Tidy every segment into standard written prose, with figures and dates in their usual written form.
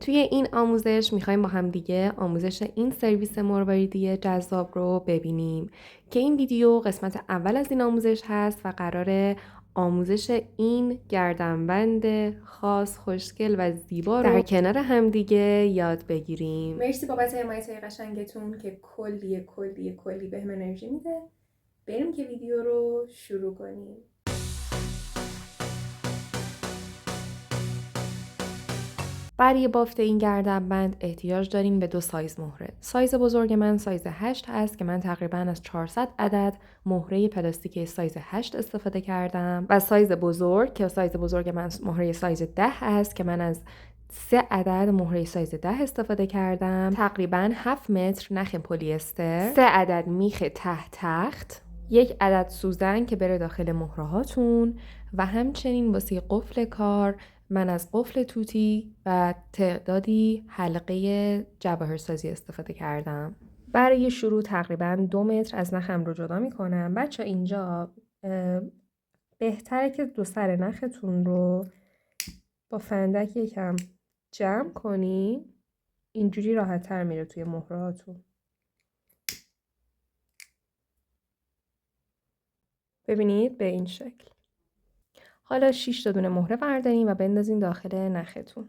توی این آموزش میخوایم با هم دیگه آموزش این سرویس مرواریدی جذاب رو ببینیم که این ویدیو قسمت اول از این آموزش هست و قراره آموزش این گردنبند خاص، خوشگل و زیبا رو در کنار هم دیگه یاد بگیریم. مرسی بابت حمایت‌های قشنگتون که کلی بهم انرژی میده. بریم که ویدیو رو شروع کنیم. برای بافت این گردنبند احتیاج داریم به 2 سایز مهره. سایز بزرگ من سایز 8 هست که من تقریبا از 400 عدد مهره پلاستیکی سایز 8 استفاده کردم و سایز بزرگ که سایز بزرگ من مهره سایز 10 هست که من از 3 عدد مهره سایز 10 استفاده کردم. تقریبا 7 متر نخ پلی استر، 3 عدد میخ تخت، 1 عدد سوزن که بره داخل مهره هاتون و همچنین واسه قفل کار من از قفل توتی و تعدادی حلقه جواهرسازی استفاده کردم. برای شروع تقریبا 2 متر از نخم رو جدا می کنم. بچه اینجا بهتره که 2 سر نختون رو با فندک یکم جمع کنی. اینجوری راحت تر میره توی مهرهاتون. ببینید به این شکل. حالا 6 تا دونه مهره بردارین و بندازین داخل نختون.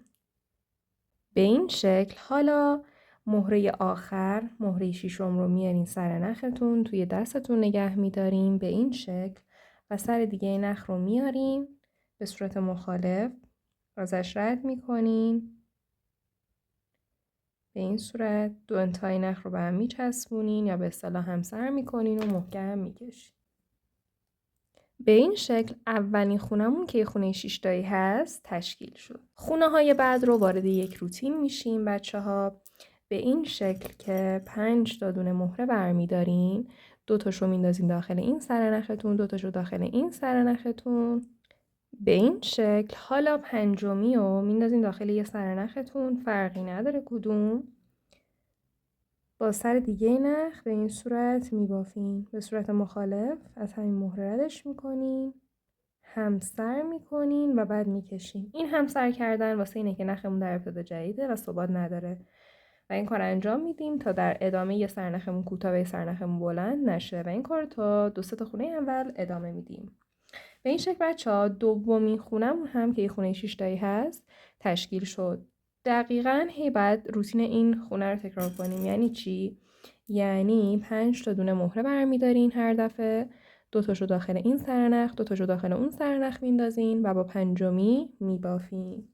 به این شکل. حالا مهره آخر، مهره ششم رو میارین سر نختون، توی دستتون نگه میداریم به این شکل و سر دیگه نخ رو میارین به صورت مخالف ازش رد میکنین. به این صورت 2 انتهای نخ رو به هم میچسبونین یا به اصطلاح همسر میکنین و محکم میکشین. به این شکل اولین خونمون که خونه 6 تایی هست تشکیل شد. خونه های بعد رو وارد یک روتین میشیم بچه ها. به این شکل که 5 تا دونه مهره برمیدارین، 2 تاشو میندازین داخل این سر نختون، 2 تاشو داخل این سر نختون. به این شکل. حالا 5می رو میندازین داخل یه سر نختون، فرقی نداره کدوم. با سر دیگه نخ به این صورت میبافین به صورت مخالف از همین مهره ردش میکنین، همسر میکنین و بعد میکشین. این همسر کردن واسه اینه که نخمون در ابتدا جدیده و ثبات نداره و این کار انجام میدیم تا در ادامه یه سرنخمون کوتاه و یه سرنخمون بلند نشه و این کار تا 2 تا خونه اول ادامه میدیم. به این شکل بچه‌ها دومین خونمون هم که یه خونه 6 تایی هست تشکیل شد. دقیقاً بعد روتین این خونه رو تکرار کنیم. یعنی چی؟ یعنی 5 تا دونه مهره برمیدارین هر دفعه، 2 تاشو داخل این سرنخ، 2 تاشو داخل اون سرنخ میندازین و با 5می میبافین.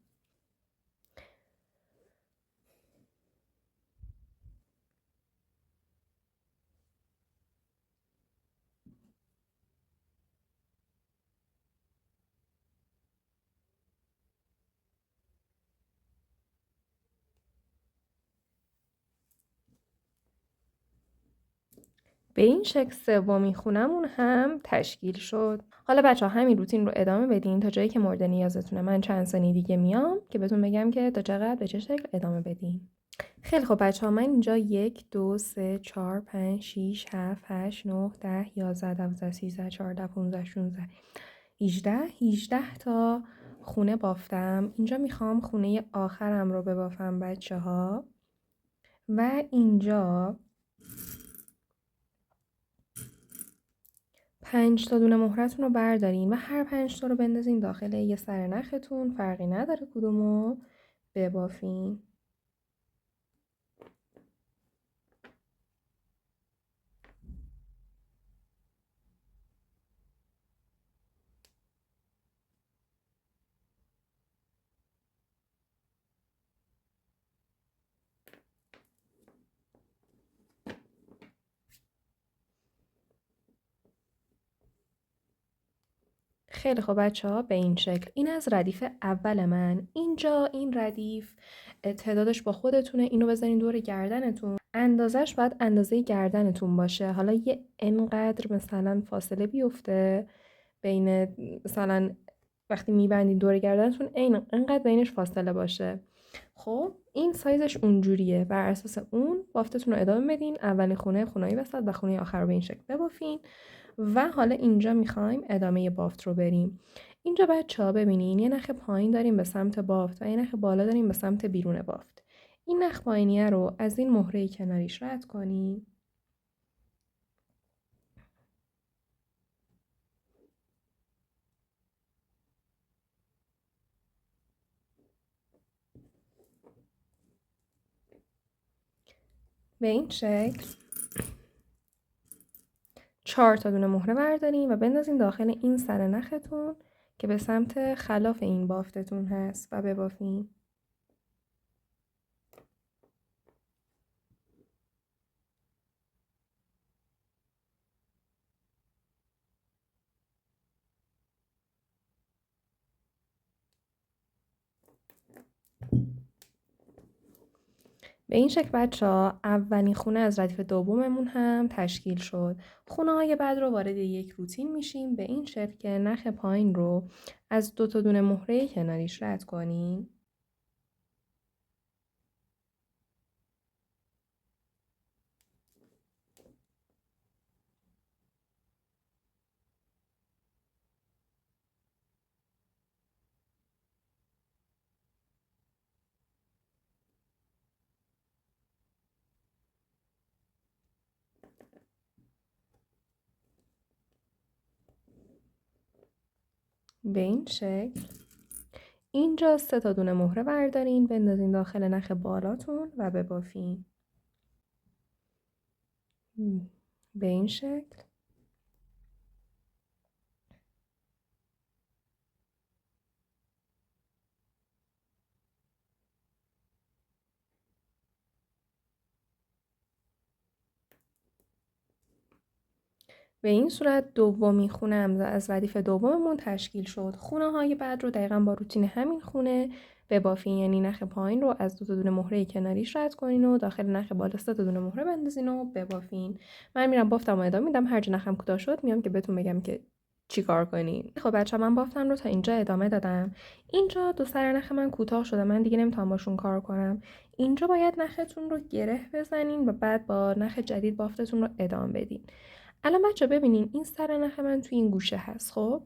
به این شکل سومین خونمون هم تشکیل شد. حالا بچه ها همین روتین رو ادامه بدین تا جایی که مورد نیازتونه. من چند ثانیه دیگه میام که بهتون بگم که تا چقدر به چه شکل ادامه بدین. خیلی خب بچه ها، من اینجا 1 2 3 4 5 6 7 8 9 10 11 12 13 14 15 16 18 تا خونه بافتم. اینجا میخوام خونه آخرم رو ببافم بچه ها و اینجا 5 تا دونه مهرتون رو بردارین و هر 5 تا رو بندازین داخل یه سر نختون، فرقی نداره کدومو، ببافین. خیلی خب بچه ها، به این شکل. این از ردیف اول من. اینجا این ردیف تعدادش با خودتونه. اینو بزنین دور گردنتون. اندازش باید اندازه گردنتون باشه. حالا یه انقدر مثلا فاصله بیفته بین، مثلا وقتی میبندین دور گردنتون انقدر بینش فاصله باشه. خب این سایزش اونجوریه. بر اساس اون بافتتون رو ادامه بدین. اولین خونه، خونه‌ای وسط و خونه آخر رو به این شکل ببافین. و حالا اینجا میخوایم ادامه بافت رو بریم. اینجا بچه‌ها ببینین یه نخ پایین داریم به سمت بافت و یه نخ بالا داریم به سمت بیرون بافت. این نخ پایینیه رو از این مهره کناریش رد کنیم. به این شکل 4 تا دونه مهره برداریم و بندازیم داخل این سر نختون که به سمت خلاف این بافتتون هست و ببافیم. به این شکل بچه‌ها اولین خونه از ردیف دوممون هم تشکیل شد. خونه‌های بعد رو وارد یک روتین میشیم به این شکل که نخ پایین رو از 2 تا دونه مهره کناریش رد کنیم. به این شکل اینجا 3 تا دونه مهره بردارین بندازین داخل نخ بالاتون و ببافین. به این شکل به این صورت دومین خونه هم از ردیف دوممون تشکیل شد. خونه های بعد رو دقیقا با روتین همین خونه ببافین، یعنی نخ پایین رو از 2 تا دونه مهره کناریش رد کنین و داخل نخ بالا 3 تا دونه مهره بندازین و ببافین. من میرم بافتم و ادامه میدم، هر جا نخم کوتاه شد میام که بهتون بگم که چی کار کنین. خب بچه‌ها من بافتم رو تا اینجا ادامه دادم. اینجا 2 سر نخ من کوتاه شده، من دیگه نمیتونم باشون کار کنم. اینجا باید نختون رو گره بزنین و بعد با نخ جدید بافتتون رو ادامه بدین. الان بچه ببینین این سر نخ من توی این گوشه هست. خب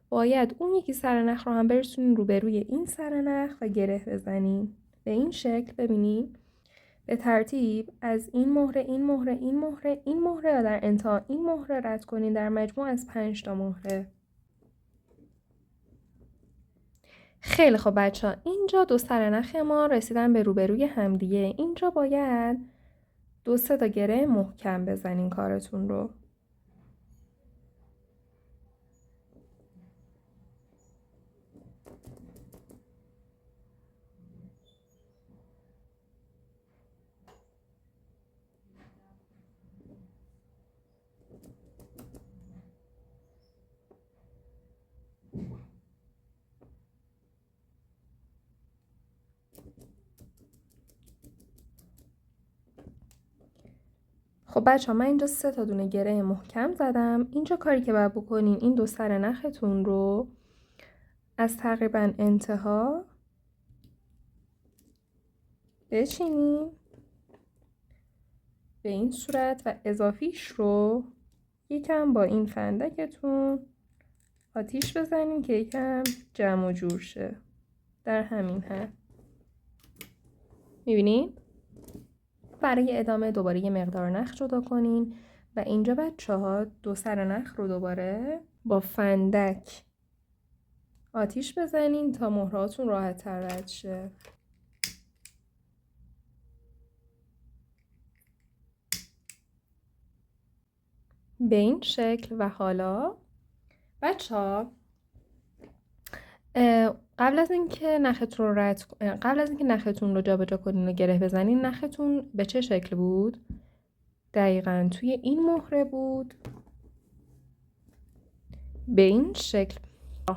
باید اون یکی سر نخ رو هم برسونین روبروی این سر نخ و گره بزنین. به این شکل ببینین به ترتیب از این مهره این مهره این مهره این مهره و در انتها این مهره رد کنین، در مجموع از 5 تا مهره. خیلی خب بچه ها اینجا 2 سر نخ ما رسیدن به روبروی همدیگه. اینجا باید 2-3 تا گره محکم بزنین کارتون رو. خب بچه ها من اینجا 3 تا دونه گره محکم زدم. اینجا کاری که باید بکنین این 2 سر نختون رو از تقریبا انتها بچینین به این صورت و اضافیش رو یکم با این فندکتون آتیش بزنین که یکم جمع و جور شه. در همین حد میبینین؟ برای ادامه دوباره یه مقدار نخ جدا کنین و اینجا بچه ها 2 سر نخ رو دوباره با فندک آتیش بزنین تا مهرهاتون راحت تر رد شه. به این شکل و حالا بچه ها قبل از اینکه نختون رو جابجا کنین و گره بزنین، نختون به چه شکل بود؟ دقیقاً توی این مهره بود به این شکل.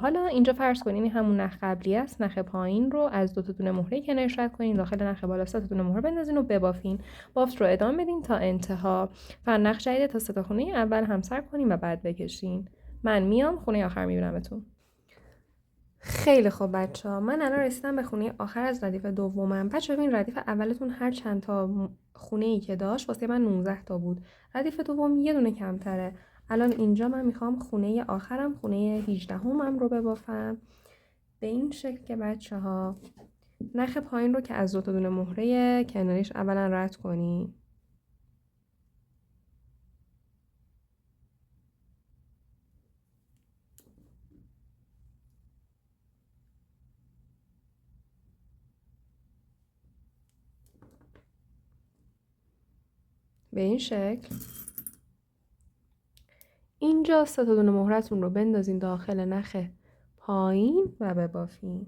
حالا اینجا فرض کنین همون نخ قبلی است، نخ پایین رو از 2 تا دونه مهره کنارش رد کنین، داخل نخ بالا 3 تا دونه مهره بندازین و ببافین. بافت رو ادامه بدین تا انتها. فقط نخ جدید تا 3 تا خونه اول همسر کنین و بعد بکشین. من میام خونه آخر میبینمتون. خیلی خوب بچه ها من الان رسیدم به خونه آخر از ردیف دومم. بچه ببین ردیف اولتون هر چند تا خونه ای که داشت واسه من 19 تا بود، ردیف دوم یه دونه کمتره. الان اینجا من میخوام خونه آخرم، خونه 18 همم رو ببافم به این شکل که بچه ها نخ پایین رو که از 2 تا دونه مهره کناریش اولا رد کنیم. به این شکل. اینجا 3 تا دونه مهرتون رو بندازین داخل نخ پایین و ببافین.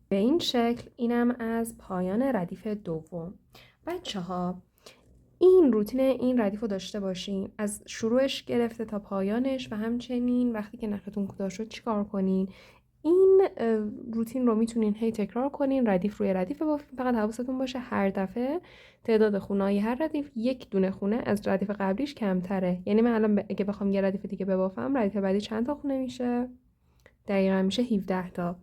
به این شکل. اینم از پایان ردیف دوم. بچه ها این روتین این ردیف رو داشته باشین، از شروعش گرفته تا پایانش، و همچنین وقتی که نختون کوتاه شد چیکار کنین. این روتین رو میتونین هی تکرار کنین، ردیف روی ردیف بافین. فقط حواستون باشه هر دفعه تعداد خونه‌های هر ردیف 1 دونه خونه از ردیف قبلیش کمتره. یعنی من الان اگه بخوام یه ردیف دیگه ببافم، ردیف بعدی چند تا خونه میشه؟ دقیقاً میشه 17 تا.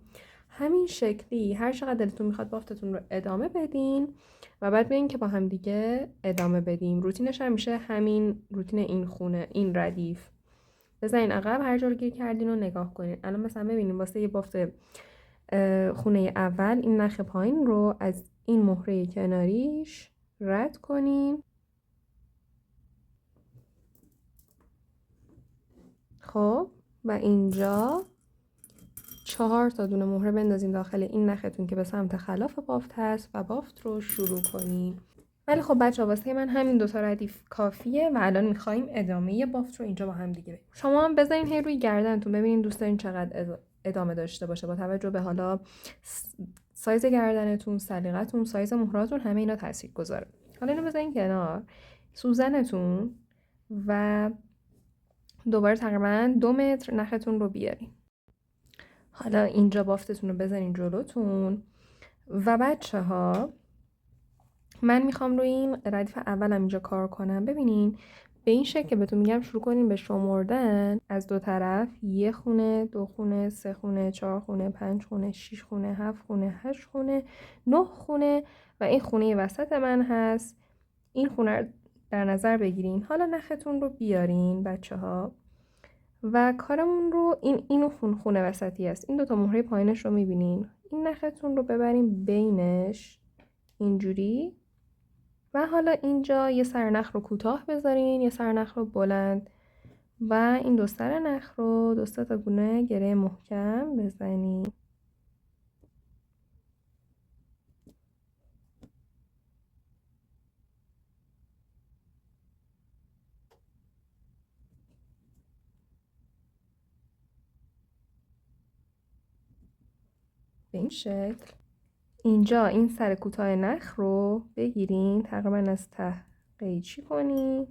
همین شکلی هر چقدر دلتون میخواد بافتتون رو ادامه بدین و بعد ببین که با هم دیگه ادامه بدیم. روتینش هم میشه همین روتین این خونه، این ردیف. بزنین عقب، هر جا رو گیر کردین رو نگاه کنین. الان مثلا ببینیم واسه یه بافت خونه اول این نخ پایین رو از این مهره کناریش رد کنین. خب و اینجا 4 تا دونه مهره بندازین داخل این نختون که به سمت خلاف بافت هست و بافت رو شروع کنین. ولی خب بچه ها واسه من همین 2 تا ردیف کافیه و الان میخوایم ادامه بافت رو اینجا با هم دیگه بریم. شما هم بذارین هی روی گردنتون ببینین دوست دارین چقدر ادامه داشته باشه، با توجه به حالا سایز گردنتون، سلیقتون، سایز مهراتون، همه اینا تاثیر گذاره. حالا اینو بذارین کنار. سوزنتون و دوباره تقریبا 2 متر نختون رو بیارین. حالا اینجا بافتتون رو بزنین جلوتون و بچه ها من میخوام روی این ردیف اولم اینجا کار کنم. ببینین به این شکل که بهتون میگم شروع کنین به شمردن از 2 طرف. 1 خونه، 2 خونه، 3 خونه، 4 خونه، 5 خونه، 6 خونه، 7 خونه، 8 خونه، 9 خونه و این خونه وسط من هست. این خونه رو در نظر بگیرین. حالا نختون رو بیارین بچه ها و کارمون رو اینو خونه وسطی است. این 2 تا مهره پایینش رو میبینین. این نختون رو ببریم بینش اینجوری و حالا اینجا یه سرنخ رو کوتاه بذارین، یه سرنخ رو بلند و این 2 سرنخ رو 2 تا گونه گره محکم بزنین. به این شکل. اینجا این سر کوتاه نخ رو بگیرین، تقریبا از ته قیچی کنین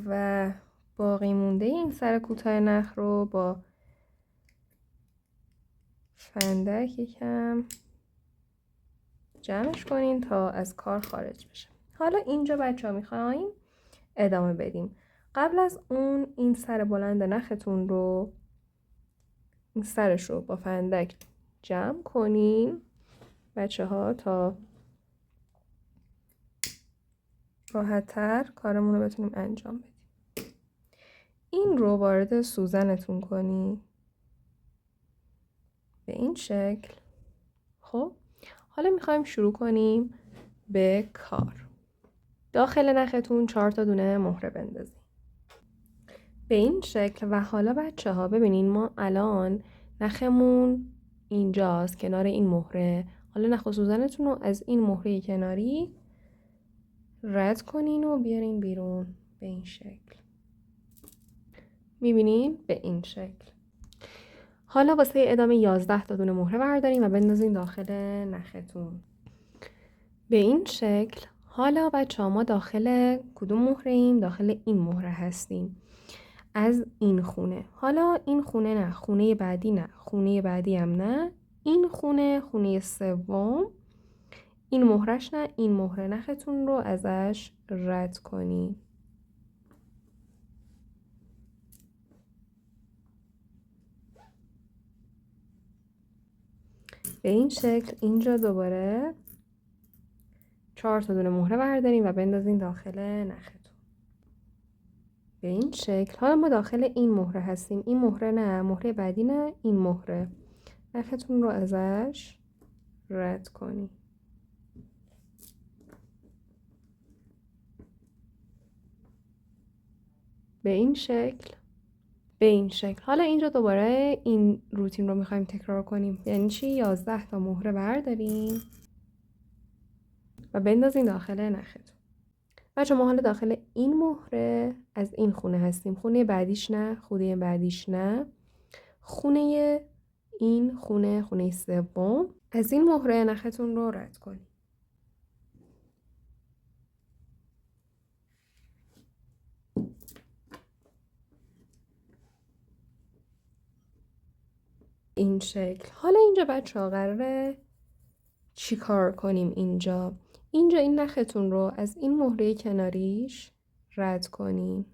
و باقی مونده این سر کوتاه نخ رو با فندک یکم جمعش کنین تا از کار خارج بشه. حالا اینجا بچه ها میخوایم ادامه بدیم. قبل از اون این سر بلند نختون رو، این سرش رو با فندک جمع کنین بچه ها تا راحت تر کارمون رو بتونیم انجام بدیم. این رو وارد سوزنتون کنین به این شکل. خب حالا میخوایم شروع کنیم به کار. داخل نختون 4 تا دونه مهره بندازیم به این شکل. و حالا بچه ها ببینین ما الان نخمون اینجاست کنار این مهره. حالا نخ و سوزنتون رو از این مهره کناری رد کنین و بیارین بیرون به این شکل. میبینین به این شکل. حالا واسه ادامه 11 تا دونه مهره بردارین و بندازین داخل نختون به این شکل. حالا بچه ها ما داخل کدوم مهره ایم؟ داخل این مهره هستیم. از این خونه. حالا این خونه نه، خونه بعدی نه، خونه بعدی هم نه، این خونه، خونه سوم، این مهرش نه، این مهره. نختون رو ازش رد کنی. به این شکل اینجا دوباره 4 تا دونه مهره برداریم و بندازیم داخل نختون. به این شکل. حالا ما داخل این مهره هستیم. این مهره نه، مهره بعدی نه، این مهره. نختون رو ازش رد کنی. به این شکل. به این شکل. حالا اینجا دوباره این روتین رو میخوایم تکرار کنیم. یعنی چی؟ 11 تا مهره برداریم و بندازیم داخل نختون. بچه ما حالا داخل این مهره از این خونه هستیم. خونه بعدیش نه، خونه بعدیش نه، خونه این خونه، خونه سوم. از این مهره نختون رو رد کنیم. این شکل. حالا اینجا بچه ها قراره چی کار کنیم؟ اینجا این نختون رو از این مهره کناریش رد کنیم.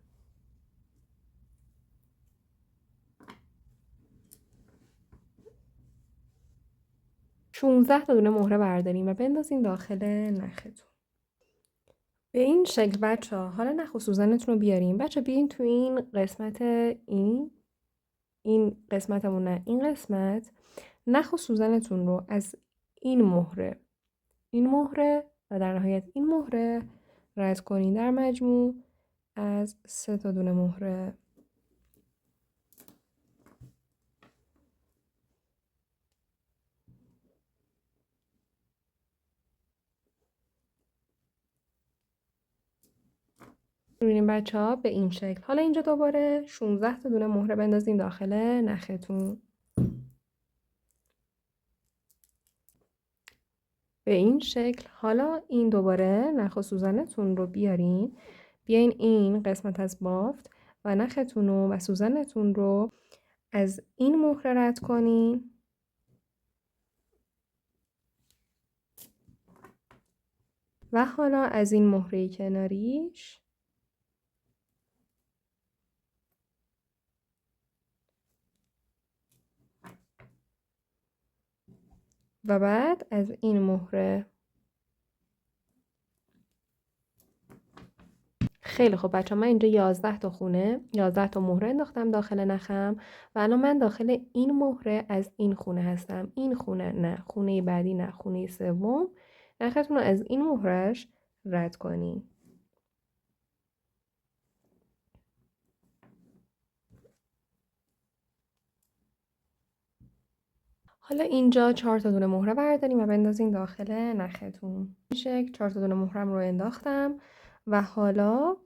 شونزده تا دونه مهره برداریم و بندازیم داخل نختون. به این شکل بچه ها. حالا نخ و سوزنتون رو بیاریم. بچه بیاین تو این قسمت، این قسمتمون نه، این قسمت، نخ و سوزنتون رو از این مهره و در نهایت این مهره رد کنین. در مجموع از 3 تا دونه مهره. ببینیم بچه ها به این شکل. حالا اینجا دوباره 16 تا دونه مهره بندازیم داخل نختون. به این شکل. حالا این دوباره نخ و سوزنتون رو بیارین. بیاین این قسمت از بافت و نختون و سوزنتون رو از این مهره رد کنین و حالا از این مهره کناریش و بعد از این مهره. خیلی خب بچه من اینجا 11 تا مهره انداختم داخل نخم و الان من داخل این مهره از این خونه هستم. این خونه نه، خونه بعدی نه، خونه سوم. نختون رو از این مهرهش رد کنین. حالا اینجا 4 تا دونه مهره برداریم و بندازیم داخل نختون. این شکل 4 تا دونه مهرم رو انداختم و حالا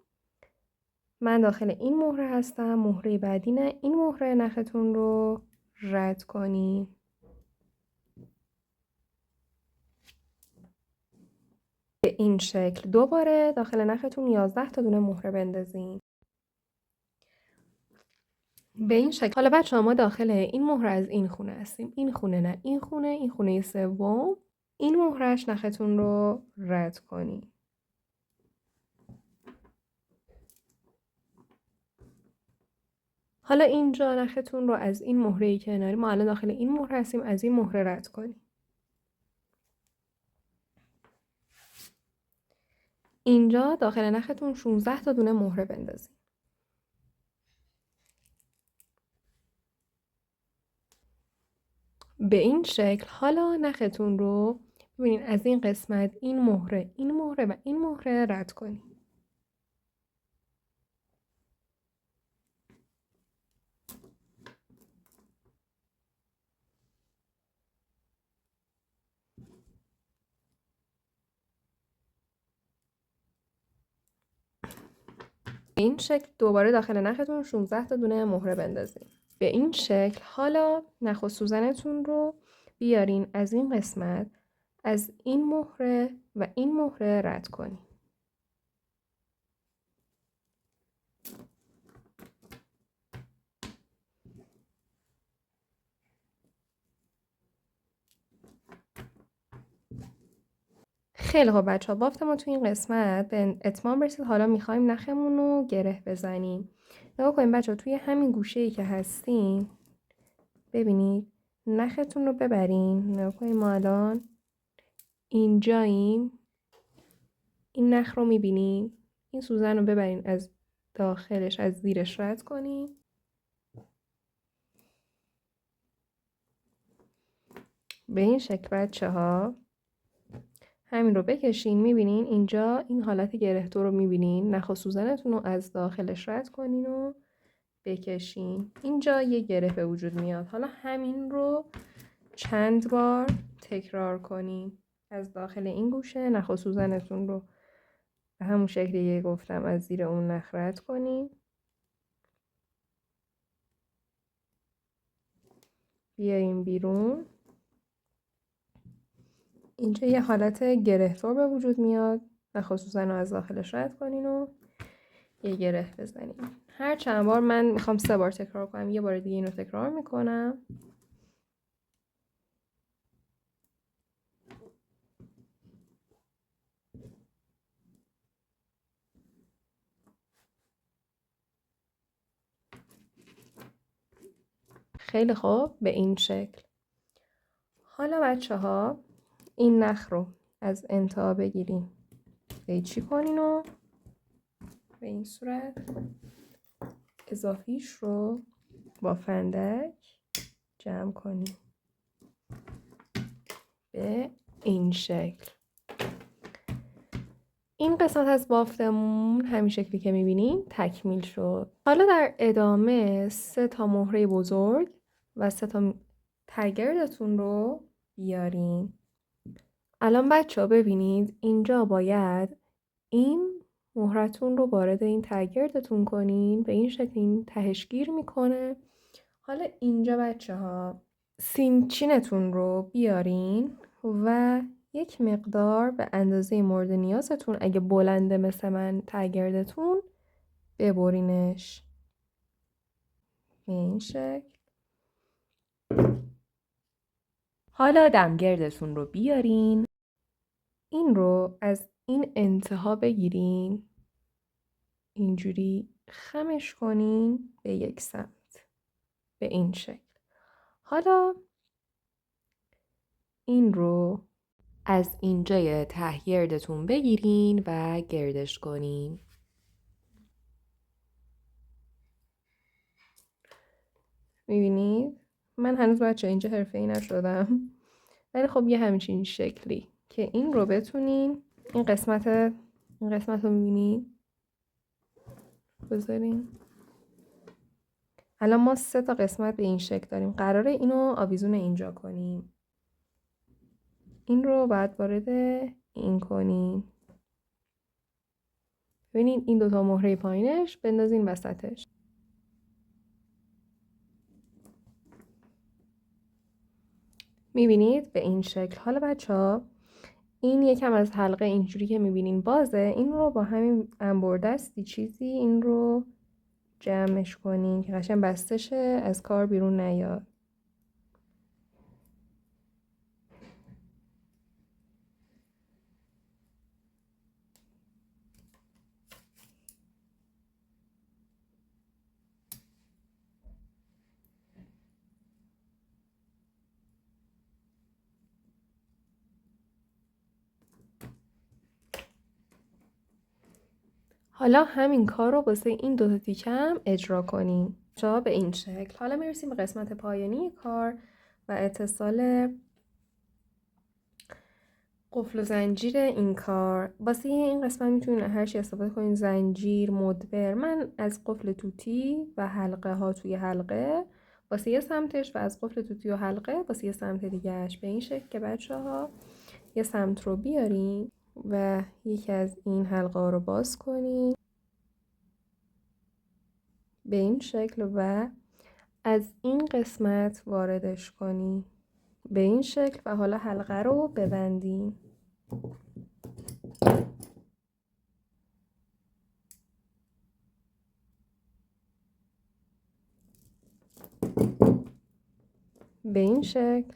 من داخل این مهره هستم. مهره بعدی نه، این مهره. نختون رو رد کنیم. به این شکل. دوباره داخل نختون 11 تا دونه مهره بندازین. به این شکل. حالا بچه ما داخل این مهره از این خونه هستیم. این خونه نه، این خونه، این خونه سوم. این مهرهش نختون رو رد کنیم. حالا اینجا نختون رو از این مهره کناری، ما الان داخل این مهره هستیم، از این مهره رد کنیم. اینجا داخل نختون 16 تا دونه مهره بندازیم. به این شکل. حالا نختون رو ببینید از این قسمت این مهره و این مهره رد کنیم. به این شکل دوباره داخل نختون 16 تا دونه مهره بندازیم. به این شکل. حالا نخ و سوزنتون رو بیارین از این قسمت، از این مهره و این مهره رد کنیم. خیلی خوب بچه ها، بافت ما تو این قسمت به اتمام رسید. حالا میخوایم نخمون رو گره بزنیم. نگاه کنیم بچه ها، توی همین گوشه‌ای که هستین ببینید نختون رو ببرین. نگاه کنیم ما الان اینجاییم. این نخ رو میبینین؟ این سوزن رو ببرین از داخلش، از زیرش رد کنین. به این شکل بچه ها همین رو بکشین. میبینین اینجا این حالت گرهتو رو میبینین. نخ و سوزنتون رو از داخلش رد کنین و بکشین. اینجا یه گره به وجود میاد. حالا همین رو چند بار تکرار کنین. از داخل این گوشه نخ و سوزنتون رو به همون شکلی که گفتم از زیر اون نخ رد کنین. بیاریم بیرون. اینجا یه حالت گره‌دار به وجود میاد. نخ و سوزن رو از داخلش رد کنین و یه گره بزنین. هر چند بار، من میخوام 3 بار تکرار کنم، یه بار دیگه اینو تکرار میکنم. خیلی خوب، به این شکل. حالا بچه ها این نخ رو از انتها بگیرین، قیچی کنین و به این صورت اضافیش رو با فندک جمع کنین به این شکل. این قسمت از بافتمون همین شکلی که میبینین تکمیل شد. حالا در ادامه 3 تا مهره بزرگ و 3 تا تگردتون رو بیارین. الان بچه ها ببینید اینجا باید این مهرتون رو وارد این تگردتون کنین. به این شکل این تهش گیر میکنه. حالا اینجا بچه ها سینچینتون رو بیارین و یک مقدار به اندازه مورد نیازتون، اگه بلنده مثل من تگردتون، ببرینش به این شکل. حالا دمگردتون رو بیارین، این رو از این انتها بگیرین، اینجوری خمش کنین به یک سمت به این شکل. حالا این رو از اینجای ته گردتون بگیرین و گردش کنین. میبینید؟ من هنوز بچه اینجا حرفه‌ای نشدم، ولی خب یه همچین شکلی که این رو بتونین این قسمت رو میبینین بذارین. الان ما 3 تا قسمت به این شکل داریم. قراره اینو آویزون اینجا کنیم. این رو بعد وارد این کنین. ببینین این 2 تا مهره پایینش بندازین وسطش. میبینید به این شکل. حالا بچه ها این یکم از حلقه اینجوری که میبینین بازه، این رو با همین انبردستی چیزی این رو جمعش کنین که قشنگ بسته شه، از کار بیرون نیاد. حالا همین کار رو واسه این 2 تا تیکه هم اجرا کنیم. جا به این شکل. حالا میرسیم به قسمت پایانی کار و اتصال قفل و زنجیر این کار. واسه این قسمت میتونین هر چی استفاده کنین، زنجیر، مدبر. من از قفل توتی و حلقه ها توی حلقه واسه یه سمتش و از قفل توتی و حلقه واسه یه سمت دیگهش. به این شکل که بچه ها یه سمت رو بیارین و یکی از این حلقه ها رو باز کنین به این شکل و از این قسمت واردش کنین به این شکل و حالا حلقه رو ببندین. به این شکل.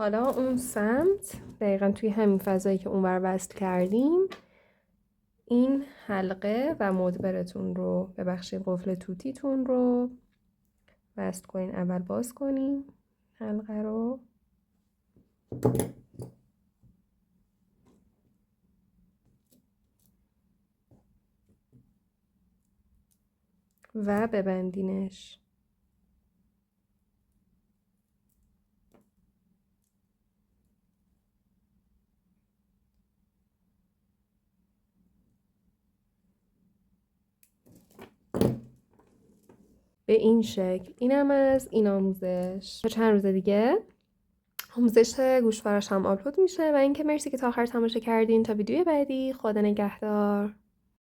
حالا اون سمت دقیقا توی همین فضایی که اونور وصل کردیم این حلقه و مدبرتون رو ببخشید قفل توتیتون رو وصل کنین. اول باز کنیم حلقه رو و ببندینش. به این شکل. اینم از این آموزش. تا چند روز دیگه آموزش گوشوارش هم آپلود میشه و اینکه مرسی که تا آخر تماشا کردین. تا ویدیو بعدی، خدا نگهدار.